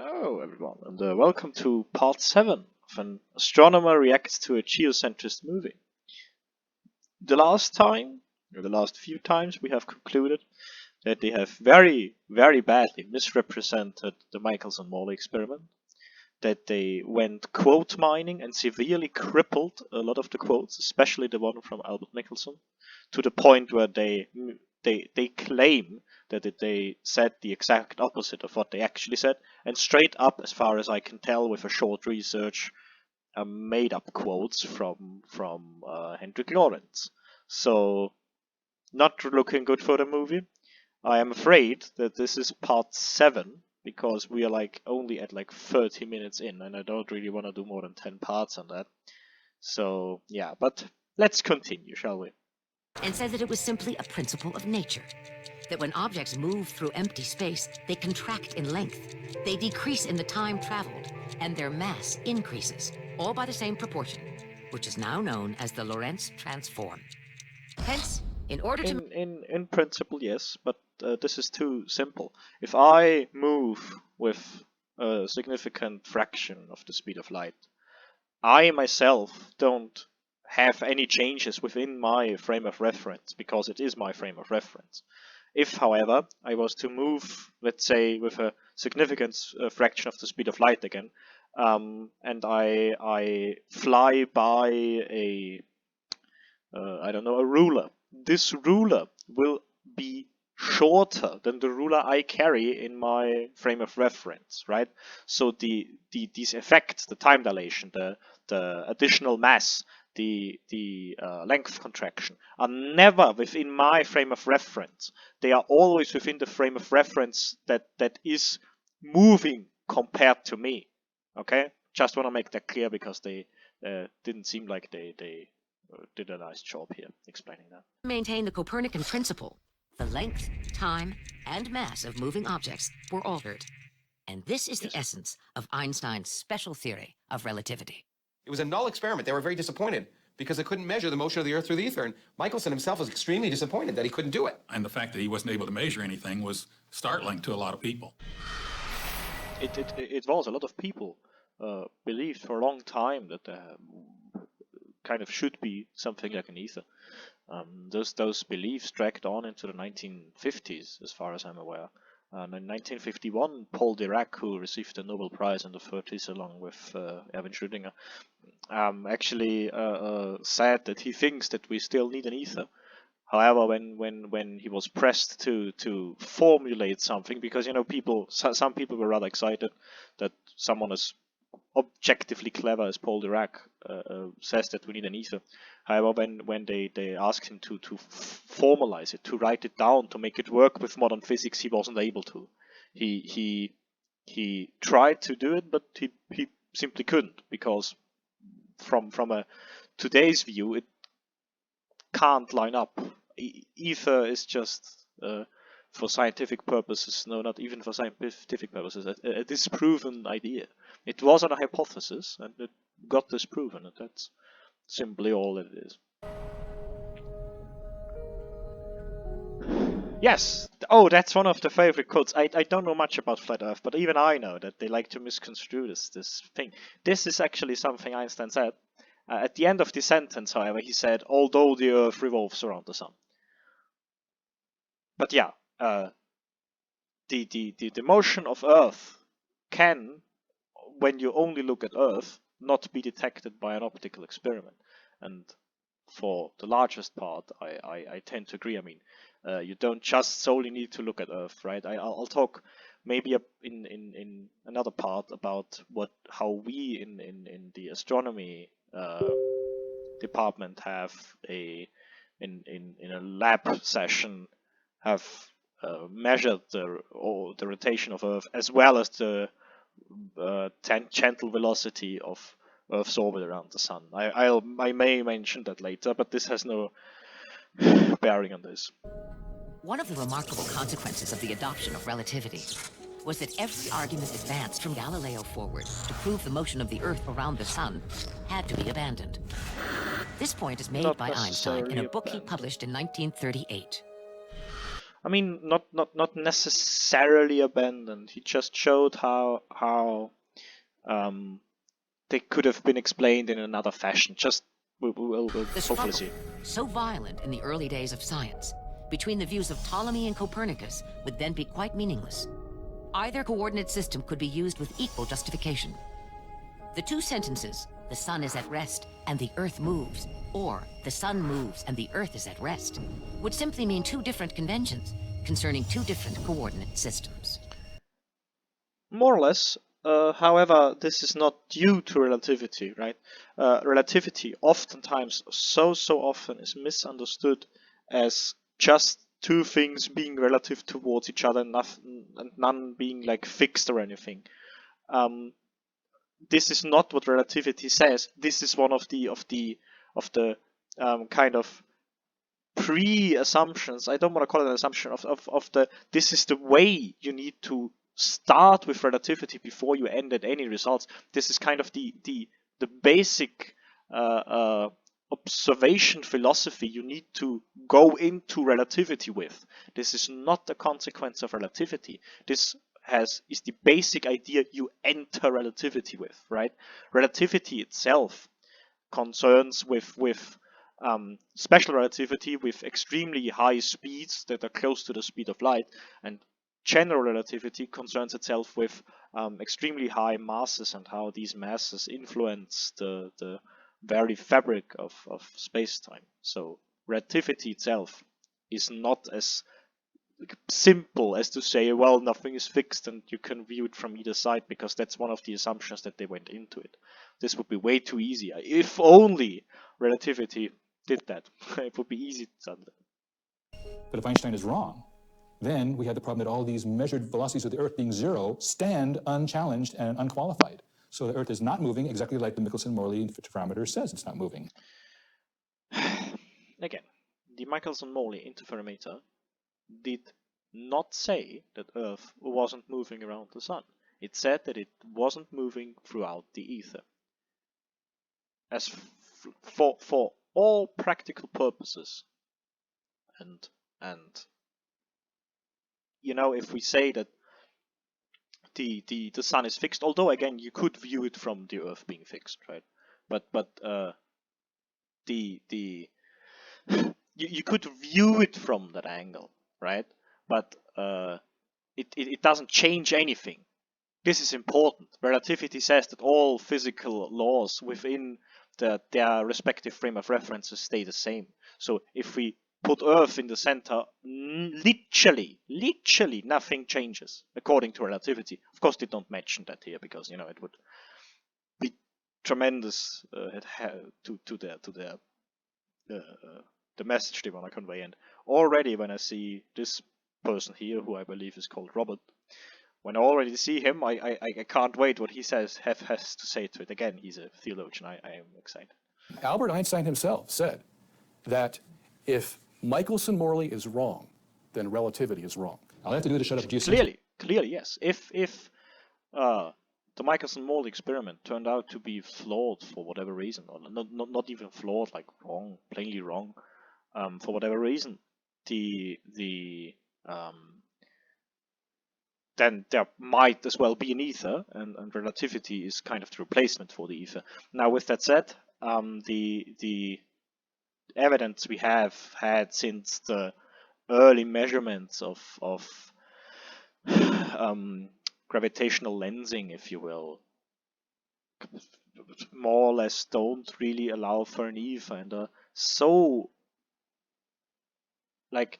Hello, everyone, and welcome to part 7 of an Astronomer reacts to a geocentrist movie. The last few times, we have concluded that they have very, very badly misrepresented the Michelson-Morley experiment, that they went quote mining and severely crippled a lot of the quotes, especially the one from Albert Michelson, to the point where they claim that they said the exact opposite of what they actually said, and straight up, as far as I can tell with a short research, made up quotes from Hendrik Lorentz. So, not looking good for the movie. I am afraid that this is part 7 because we are only at 30 minutes in, and I don't really want to do more than 10 parts on that. So yeah, but let's continue, shall we? And said that it was simply a principle of nature. That when objects move through empty space, they contract in length, they decrease in the time traveled, and their mass increases, all by the same proportion, which is now known as the Lorentz transform. Hence, in order to... In principle, yes, but this is too simple. If I move with a significant fraction of the speed of light, I myself don't have any changes within my frame of reference, because it is my frame of reference. If, however, I was to move, let's say, with a significant fraction of the speed of light again, and I fly by a ruler, this ruler will be shorter than the ruler I carry in my frame of reference, right? So these effects, the time dilation, the additional mass, the length contraction, are never within my frame of reference. They are always within the frame of reference that is moving compared to me. Okay, just want to make that clear because they didn't seem like they did a nice job here explaining that. Maintain the Copernican principle. The length, time, and mass of moving objects were altered. And this is the essence of Einstein's special theory of relativity. It was a null experiment. They were very disappointed because they couldn't measure the motion of the Earth through the ether. And Michelson himself was extremely disappointed that he couldn't do it. And the fact that he wasn't able to measure anything was startling to a lot of people. It was. A lot of people believed for a long time that kind of should be something like an ether. Those beliefs dragged on into the 1950s, as far as I'm aware. In 1951, Paul Dirac, who received the Nobel Prize in the 30s along with Erwin Schrödinger, actually said that he thinks that we still need an ether. However, when he was pressed to formulate something, because some people were rather excited that someone as objectively clever as Paul Dirac says that we need an ether. However, when they asked him to formalize it, to write it down, to make it work with modern physics, he wasn't able to. He tried to do it, but he simply couldn't, because from a today's view, it can't line up. Ether is just for scientific purposes, no, not even for scientific purposes, a disproven idea. It was a hypothesis, and it got disproven, and that's simply all it is. Yes! Oh, that's one of the favorite quotes. I don't know much about Flat Earth, but even I know that they like to misconstrue this thing. This is actually something Einstein said. At the end of the sentence, however, he said, although the Earth revolves around the Sun. But yeah, the motion of Earth can, when you only look at Earth, not be detected by an optical experiment. And for the largest part, I tend to agree. I mean, you don't just solely need to look at Earth, right? I'll talk maybe in another part about how we in the astronomy department have in a lab session have measured the rotation of Earth, as well as the tangential velocity of Earth's orbit around the Sun. I may mention that later, but this has no bearing on this. One of the remarkable consequences of the adoption of relativity was that every argument advanced from Galileo forward to prove the motion of the Earth around the Sun had to be abandoned. This point is made by Einstein in a book he published in 1938. I mean, not necessarily abandoned. He just showed how they could have been explained in another fashion. Just we'll The hopefully struggle, see. so violent in the early days of science, between the views of Ptolemy and Copernicus would then be quite meaningless. Either coordinate system could be used with equal justification. The two sentences, the sun is at rest and the earth moves, or the sun moves and the earth is at rest, would simply mean two different conventions concerning two different coordinate systems. More or less. However, this is not due to relativity, right? Relativity oftentimes, so often, is misunderstood as just two things being relative towards each other, and none being like fixed or anything. This is not what relativity says. This is one of the kind of pre-assumptions. I don't want to call it an assumption of the. This is the way you need to start with relativity before you end at any results. This is kind of the basic observation philosophy you need to go into relativity with. This is not a consequence of relativity. This is the basic idea you enter relativity with, right? Relativity itself concerns with special relativity with extremely high speeds that are close to the speed of light, and general relativity concerns itself with extremely high masses and how these masses influence the very fabric of space-time. So relativity itself is not as simple as to say, well, nothing is fixed and you can view it from either side, because that's one of the assumptions that they went into it. This would be way too easy. If only relativity did that, it would be easy suddenly. But if Einstein is wrong, then we have the problem that all these measured velocities of the Earth being zero stand unchallenged and unqualified. So the Earth is not moving exactly like the Michelson-Morley interferometer says it's not moving. Again, the Michelson-Morley interferometer did not say that Earth wasn't moving around the sun. It said that it wasn't moving throughout the ether. As for all practical purposes, and you know, if we say that the sun is fixed, although again you could view it from the Earth being fixed, right? But you could view it from that angle, right? But it doesn't change anything. This is important. Relativity says that all physical laws within their respective frame of references stay the same. So if we put Earth in the center, literally nothing changes according to relativity. Of course, they don't mention that here because, you know, it would be tremendous to the message they want to convey. And already when I see this person here, who I believe is called Robert, when I already see him, I can't wait what he has to say to it. Again, he's a theologian. I am excited. Albert Einstein himself said that if Michelson-Morley is wrong, then relativity is wrong. All I have to do to shut up geocentric. Clearly, yes. If the Michelson-Morley experiment turned out to be flawed for whatever reason, or not even flawed, like wrong, plainly wrong, for whatever reason, then there might as well be an ether, and relativity is kind of the replacement for the ether. Now, with that said, the evidence we have had since the early measurements of gravitational lensing, if you will, more or less don't really allow for an ether, and are so like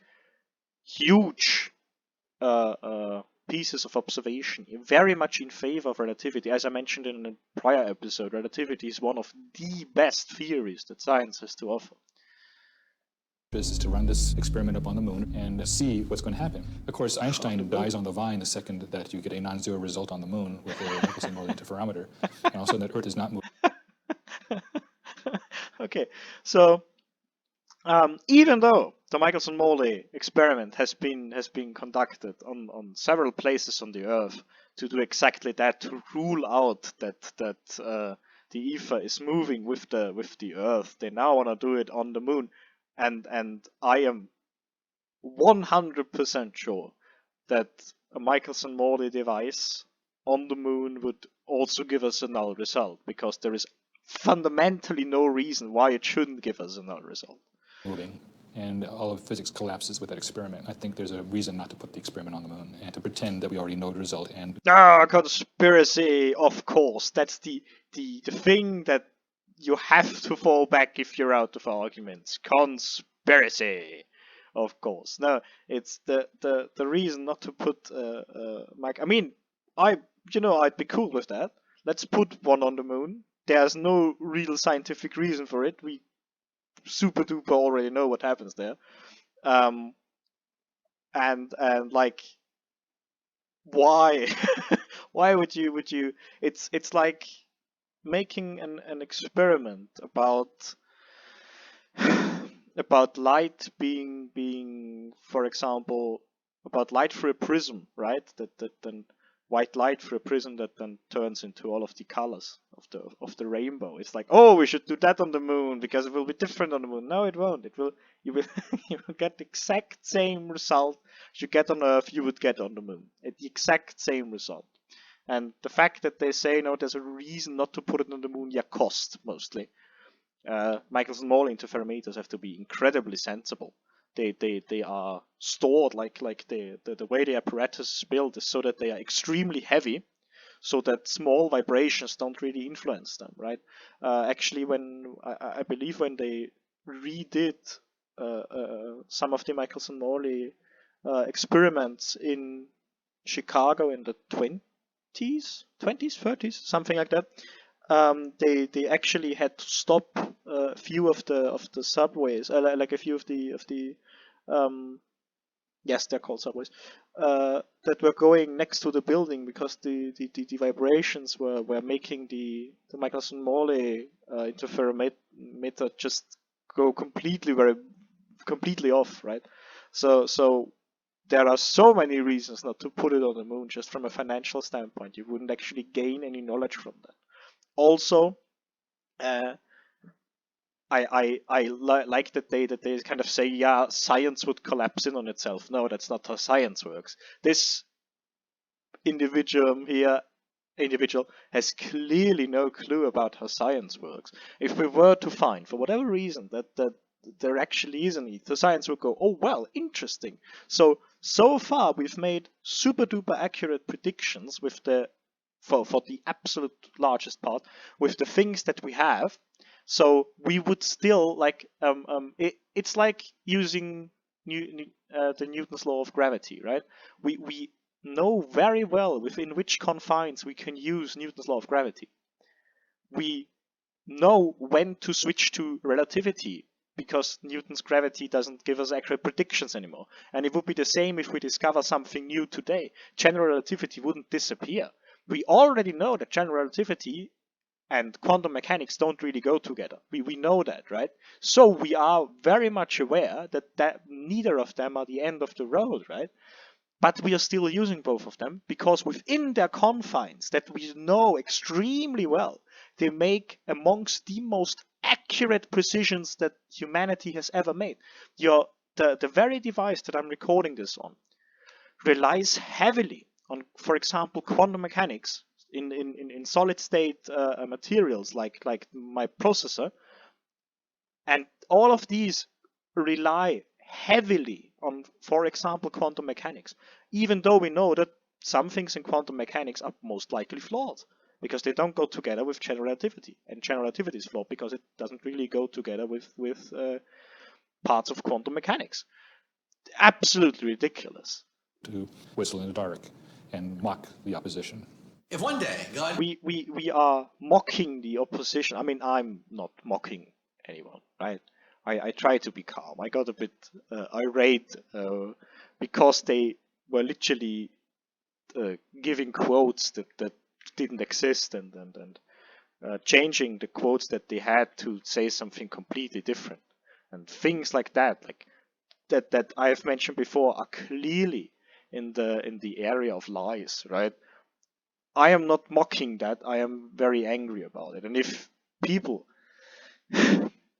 huge pieces of observation very much in favor of relativity. As I mentioned in a prior episode, relativity is one of the best theories that science has to offer. Is to run this experiment up on the moon and see what's going to happen. Of course, Einstein dies on the vine the second that you get a non-zero result on the moon with a Michelson-Morley interferometer, and also that Earth is not moving. Okay, so even though the Michelson-Morley experiment has been conducted on several places on the Earth to do exactly that, to rule out that the ether is moving with the Earth, they now want to do it on the moon, and I am 100% sure that a Michelson-Morley device on the moon would also give us a null result, because there is fundamentally no reason why it shouldn't give us a null result. Moving, and all of physics collapses with that experiment. I think there's a reason not to put the experiment on the moon and to pretend that we already know the result. And Conspiracy, of course. That's the thing that you have to fall back if you're out of arguments. Conspiracy, of course. No, it's the reason not to put Mike. I mean, I'd be cool with that. Let's put one on the moon. There's no real scientific reason for it. We super duper already know what happens there. And like, why? Why would you? It's like making an experiment about light being, for example, about light through a prism, right? That then white light through a prism that then turns into all of the colors of the rainbow. It's like, oh, we should do that on the moon because it will be different on the moon. No, it won't. You will you will get the exact same result you get on Earth you would get on the moon. The exact same result. And the fact that they say, no, there's a reason not to put it on the moon, cost mostly. Michelson-Morley interferometers have to be incredibly sensible. They are stored like the way the apparatus is built is so that they are extremely heavy, so that small vibrations don't really influence them, right? Actually, when I believe when they redid some of the Michelson-Morley experiments in Chicago in the 20s, 30s, something like that, they actually had to stop a few of the subways, like a few of the yes, they're called subways, that were going next to the building because the vibrations were making the Michelson-Morley interferometer just go completely off, right? So there are so many reasons not to put it on the moon. Just from a financial standpoint, you wouldn't actually gain any knowledge from that. Also, I like that they kind of say, yeah, science would collapse in on itself. No, that's not how science works. This individual has clearly no clue about how science works. If we were to find, for whatever reason, that there actually is a need, the science would go, oh well, interesting. So far we've made super duper accurate predictions with for the absolute largest part with the things that we have. So we would still like it's like using the Newton's law of gravity, right? We know very well within which confines we can use Newton's law of gravity. We know when to switch to relativity because Newton's gravity doesn't give us accurate predictions anymore. And it would be the same if we discover something new today. General relativity wouldn't disappear. We already know that general relativity and quantum mechanics don't really go together. We know that, right? So we are very much aware that neither of them are the end of the road, right? But we are still using both of them because within their confines that we know extremely well, they make amongst the most accurate precisions that humanity has ever made. The very device that I'm recording this on relies heavily on, for example, quantum mechanics in solid state materials like my processor, and all of these rely heavily on, for example, quantum mechanics, even though we know that some things in quantum mechanics are most likely flawed because they don't go together with general relativity, and general relativity is flawed because it doesn't really go together with parts of quantum mechanics. Absolutely ridiculous. To whistle in the dark and mock the opposition. If one day God... We are mocking the opposition. I mean, I'm not mocking anyone, right? I try to be calm. I got a bit irate because they were literally giving quotes that didn't exist and changing the quotes that they had to say something completely different, and things like that, that I have mentioned before, are clearly in the area of lies, right? I am not mocking that. I am very angry about it. And if people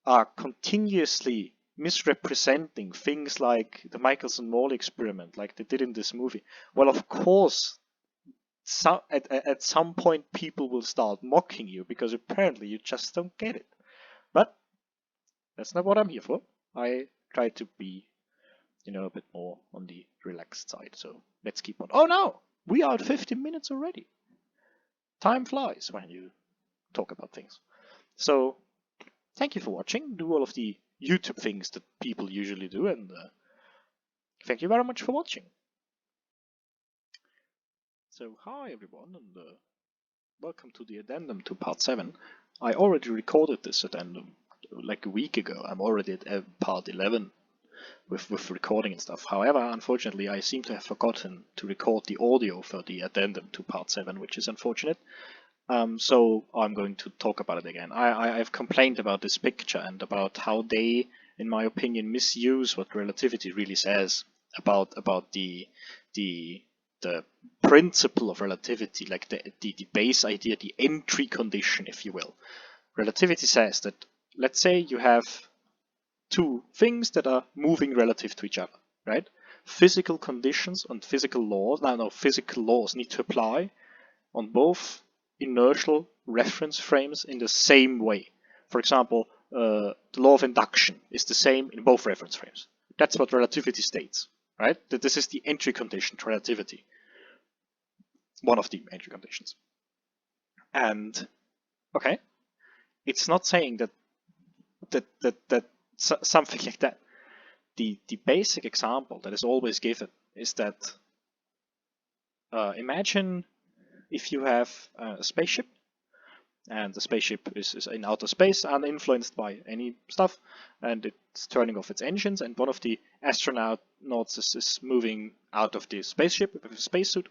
are continuously misrepresenting things like the Michelson-Morley experiment, like they did in this movie. Well, of course, at some point people will start mocking you because apparently you just don't get it. But that's not what I'm here for. I try to be, a bit more on the relaxed side. So let's keep on. Oh no, we are at 15 minutes already. Time flies when you talk about things. So thank you for watching. Do all of the YouTube things that people usually do, and thank you very much for watching. So hi everyone, and welcome to the addendum to part 7. I already recorded this addendum like a week ago. I'm already at part 11 with recording and stuff. However, unfortunately, I seem to have forgotten to record the audio for the addendum to part 7, which is unfortunate. So I'm going to talk about it again. I've complained about this picture and about how they, in my opinion, misuse what relativity really says about the principle of relativity, like the base idea, the entry condition, if you will. Relativity says that, let's say you have two things that are moving relative to each other, right? Physical conditions and physical laws need to apply on both inertial reference frames in the same way. For example, the law of induction is the same in both reference frames. That's what relativity states, right? That this is the entry condition to relativity. One of the entry conditions. And, okay, it's not saying that something like that. The basic example that is always given is that imagine if you have a spaceship, and the spaceship is in outer space, uninfluenced by any stuff, and it's turning off its engines, and one of the astronauts is moving out of the spaceship with a spacesuit,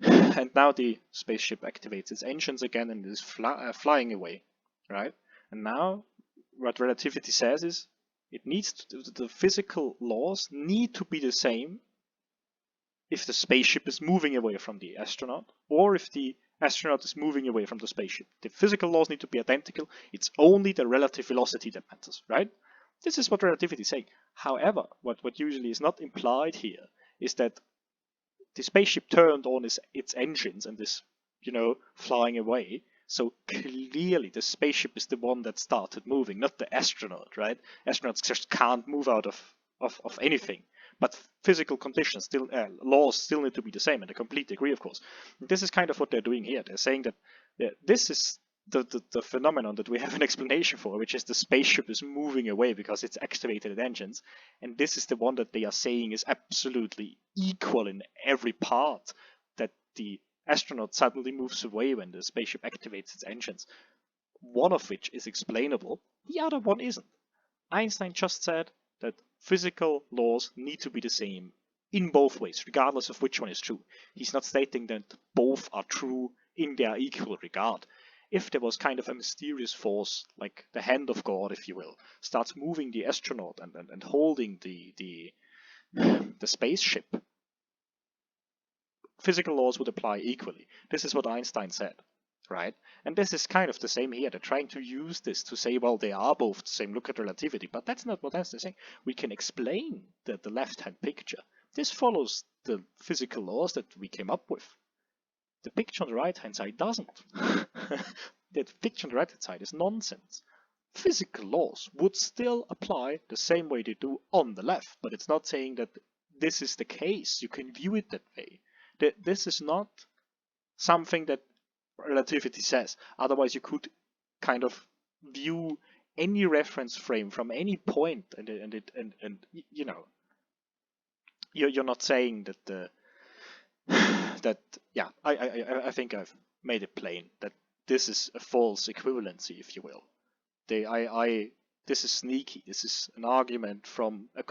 and now the spaceship activates its engines again and is flying away, right? And now what relativity says is the physical laws need to be the same if the spaceship is moving away from the astronaut, or if the astronaut is moving away from the spaceship. The physical laws need to be identical. It's only the relative velocity that matters, right? This is what relativity is saying. However, what usually is not implied here is that the spaceship turned on its engines and is, flying away. So clearly the spaceship is the one that started moving, not the astronaut, right? Astronauts just can't move out of anything. But physical conditions, laws still need to be the same, and I completely agree, of course. This is kind of what they're doing here. They're saying that this is the phenomenon that we have an explanation for, which is the spaceship is moving away because it's activated engines, and this is the one that they are saying is absolutely equal in every part, that the astronaut suddenly moves away when the spaceship activates its engines. One of which is explainable, the other one isn't. Einstein just said that physical laws need to be the same in both ways, regardless of which one is true. He's not stating that both are true in their equal regard. If there was kind of a mysterious force, like the hand of God, if you will, starts moving the astronaut and holding the spaceship, physical laws would apply equally. This is what Einstein said, right? And this is kind of the same here. They're trying to use this to say, well, they are both the same. Look at relativity. But that's not what Einstein's saying. We can explain the left-hand picture. This follows the physical laws that we came up with. The picture on the right-hand side doesn't. The picture on the right-hand side is nonsense. Physical laws would still apply the same way they do on the left, but it's not saying that this is the case. You can view it that way. This is not something that relativity says. Otherwise, you could kind of view any reference frame from any point, and you're not saying that I think I've made it plain that this is a false equivalency, if you will. This is sneaky. This is an argument from a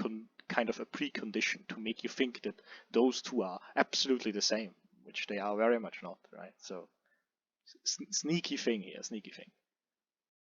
kind of a precondition to make you think that those two are absolutely the same, which they are very much not, right? So sneaky thing here, sneaky thing.